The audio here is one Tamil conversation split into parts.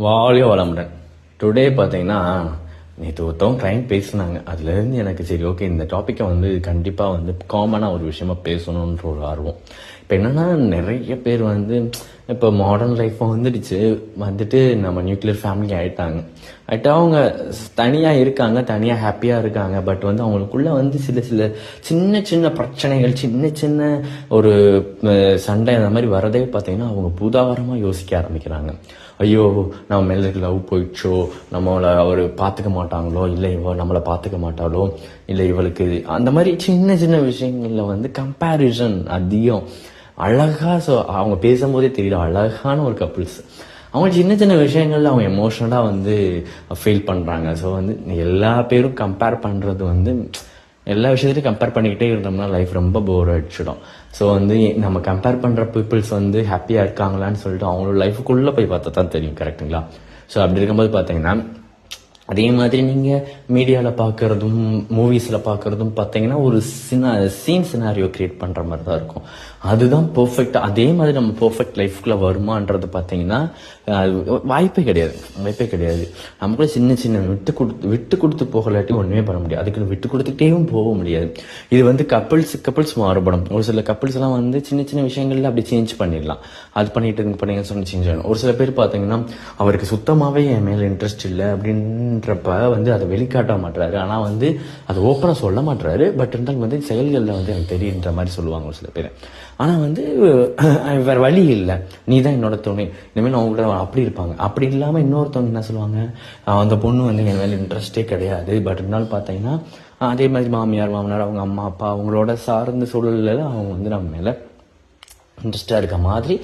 வாழ்க வளமுடன். டுடே பார்த்தீங்கன்னா நேற்று ஒருத்தவங்க கிளைண்ட் பேசினாங்க. அதுலேருந்து எனக்கு சரி ஓகே இந்த டாப்பிக்கை வந்து கண்டிப்பாக வந்து காமனாக ஒரு விஷயமா பேசணுன்ற ஒரு ஆர்வம். இப்போ என்னென்னா நிறைய பேர் வந்து இப்போ மாடர்ன் லைஃப் வந்துட்டு நம்ம நியூக்ளியர் ஃபேமிலி ஆகிட்டாங்க. அவங்க தனியாக இருக்காங்க, தனியாக ஹாப்பியாக இருக்காங்க. பட் வந்து அவங்களுக்குள்ள வந்து சில சில சின்ன சின்ன பிரச்சனைகள், சின்ன சின்ன ஒரு சண்டை அந்த மாதிரி வரதே பார்த்தீங்கன்னா அவங்க பூதாகரமாக யோசிக்க ஆரம்பிக்கிறாங்க. ஐயோ நம்ம மேலே லவ் போயிடுச்சோ, நம்மளை அவர் பார்த்துக்க மாட்டாங்களோ, இல்லை இவ நம்மளை பார்த்துக்க மாட்டாளோ, இல்லை இவளுக்கு அந்த மாதிரி சின்ன சின்ன விஷயங்களில் வந்து கம்பேரிசன் அதிகம். அழகா அவங்க பேசும்போதே தெரியல அழகான ஒரு கப்புள்ஸ். அவங்க சின்ன சின்ன விஷயங்கள்ல அவங்க எமோஷனலாக வந்து ஃபீல் பண்ணுறாங்க. ஸோ வந்து எல்லா பேரும் கம்பேர் பண்ணுறது வந்து எல்லா விஷயத்துலையும் கம்பேர் பண்ணிக்கிட்டே இருந்தோம்னா லைஃப் ரொம்ப போர் அடிச்சிடும். ஸோ வந்து நம்ம கம்பேர் பண்ணுற பீப்புள்ஸ் வந்து ஹாப்பியாக இருக்காங்களான்னு சொல்லிட்டு அவங்களோட லைஃபுக்குள்ளே போய் பார்த்தா தான் தெரியும். கரெக்டுங்களா? ஸோ அப்படி இருக்கும்போது பார்த்தீங்கன்னா அதே மாதிரி நீங்கள் மீடியாவில் பார்க்குறதும் மூவிஸில் பார்க்குறதும் பார்த்தீங்கன்னா ஒரு சீன் சினாரியோ கிரியேட் பண்ணுற மாதிரி தான் இருக்கும். அதுதான் பர்ஃபெக்டாக. அதே மாதிரி நம்ம பர்ஃபெக்ட் லைஃப்குள்ளே வருமானது பார்த்தீங்கன்னா வாய்ப்பே கிடையாது. நமக்குள்ள சின்ன சின்ன விட்டு கொடுத்து போகலாட்டி ஒன்றுமே பண்ண முடியாது. அதுக்கு விட்டு கொடுத்துக்கிட்டேவும் போக முடியாது. இது வந்து கப்பிள்ஸ் மாறுபடும். ஒரு சில கப்பிள்ஸ்லாம் வந்து சின்ன சின்ன விஷயங்கள்ல அப்படி சேஞ்ச் பண்ணிடலாம். அது பண்ணிட்டு சொன்ன சேஞ்ச் ஆகணும். ஒரு சில பேர் பார்த்தீங்கன்னா அவருக்கு சுத்தமாகவே என் மேலே இன்ட்ரெஸ்ட் இல்லை அப்படின்றப்ப வந்து அதை வெளிக்காட்ட மாட்டுறாரு. ஆனால் வந்து அதை ஓப்பனாக சொல்ல மாட்டுறாரு. பட் இருந்தாலும் வந்து செயல்களில் வந்து எனக்கு தெரியுன்ற மாதிரி சொல்லுவாங்க ஒரு சில பேர். ஆனால் வந்து வேறு வழி இல்லை, நீ தான் என்னோட துணை, இனிமேல் நான் உங்கள்கிட்ட அப்படி இருப்பாங்க. அப்படி இல்லாமல் இன்னொருத்தவங்க என்ன சொல்லுவாங்க, அந்த பொண்ணு வந்து என் மேலே இன்ட்ரெஸ்டே கிடையாது. பட் இருந்தாலும் பார்த்தீங்கன்னா அதே மாதிரி மாமியார் மாமனார் அவங்க அம்மா அப்பா அவங்களோட சார்ந்த சூழலில் அவங்க வந்து நம்ம மேலே இன்ட்ரெஸ்டாக இருக்க மாதிரி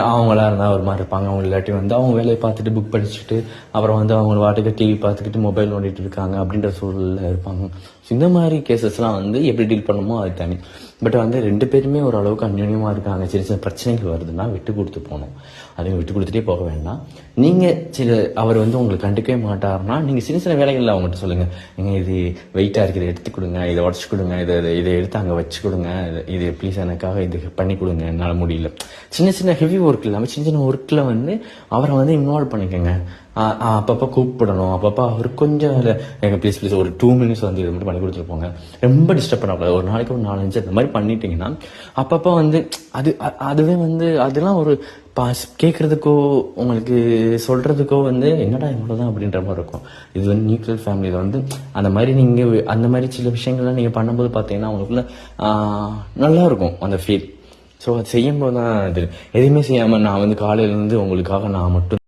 அவங்களா இருந்தால் ஒரு மாதிரி இருப்பாங்க. அவங்க இல்லாட்டி வந்து அவங்க வேலையை பார்த்துட்டு புக் படிச்சுட்டு அப்புறம் வந்து அவங்க வாட்டுக்கு டிவி பார்த்துக்கிட்டு மொபைல் நோண்டிட்டு இருக்காங்க அப்படின்ற சூழலில் இருப்பாங்க. ஸோ இந்த மாதிரி கேசஸ்லாம் வந்து எப்படி டீல் பண்ணுமோ அது தனி. பட் வந்து ரெண்டு பேருமே ஓரளவுக்கு அந்யோன்யமாக இருக்காங்க. சின்ன சின்ன பிரச்சனைகள் வருதுன்னா விட்டு கொடுத்து போகணும். அதையும் விட்டு கொடுத்துட்டே போக வேண்டாம். நீங்கள் அவர் வந்து உங்களுக்கு கண்டுக்கவே மாட்டாருன்னா நீங்கள் சின்ன சின்ன வேலைகளில் அவங்ககிட்ட சொல்லுங்கள், நீங்கள் இது வெயிட்டாக இருக்குது எடுத்து கொடுங்க, இதை உடச்சி கொடுங்க, இதை எடுத்து அங்கே வச்சு கொடுங்க, இது ப்ளீஸ் எனக்காக இது பண்ணி கொடுங்க, என்னால் முடியல. சின்ன சின்ன ஹெவி ஒர்க் இல்லாமல் சின்ன சின்ன ஒர்க்கில் வந்து அவரை வந்து இன்வால்வ் பண்ணிக்கோங்க. அப்பப்போ கூப்பிடணும். அப்பப்போ அவர் கொஞ்சம் எங்கள் ப்ளீஸ் ஒரு 2 minutes வந்து இது மட்டும் பண்ணி கொடுத்துட்டு போங்க. ரொம்ப டிஸ்டர்ப் பண்ணக்கூடாது. ஒரு நாளைக்கு ஒரு 4-5 அந்த மாதிரி பண்ணிட்டீங்கன்னா அப்பப்போ வந்து அதுவே வந்து அதெல்லாம் ஒரு கேட்குறதுக்கோ உங்களுக்கு சொல்கிறதுக்கோ வந்து என்னடா இவ்வளோதான் அப்படின்ற மாதிரி இருக்கும். இது வந்து நியூக்ளியர் ஃபேமிலியில் வந்து அந்த மாதிரி நீங்கள் அந்த மாதிரி சில விஷயங்கள்லாம் நீங்கள் பண்ணும்போது பார்த்தீங்கன்னா அவங்களுக்குள்ள நல்லாயிருக்கும் அந்த ஃபீல். ஸோ அது செய்யும்போது தான் இது எதுவுமே செய்யாமல் நான் வந்து காலையிலேருந்து உங்களுக்காக நான் மட்டும்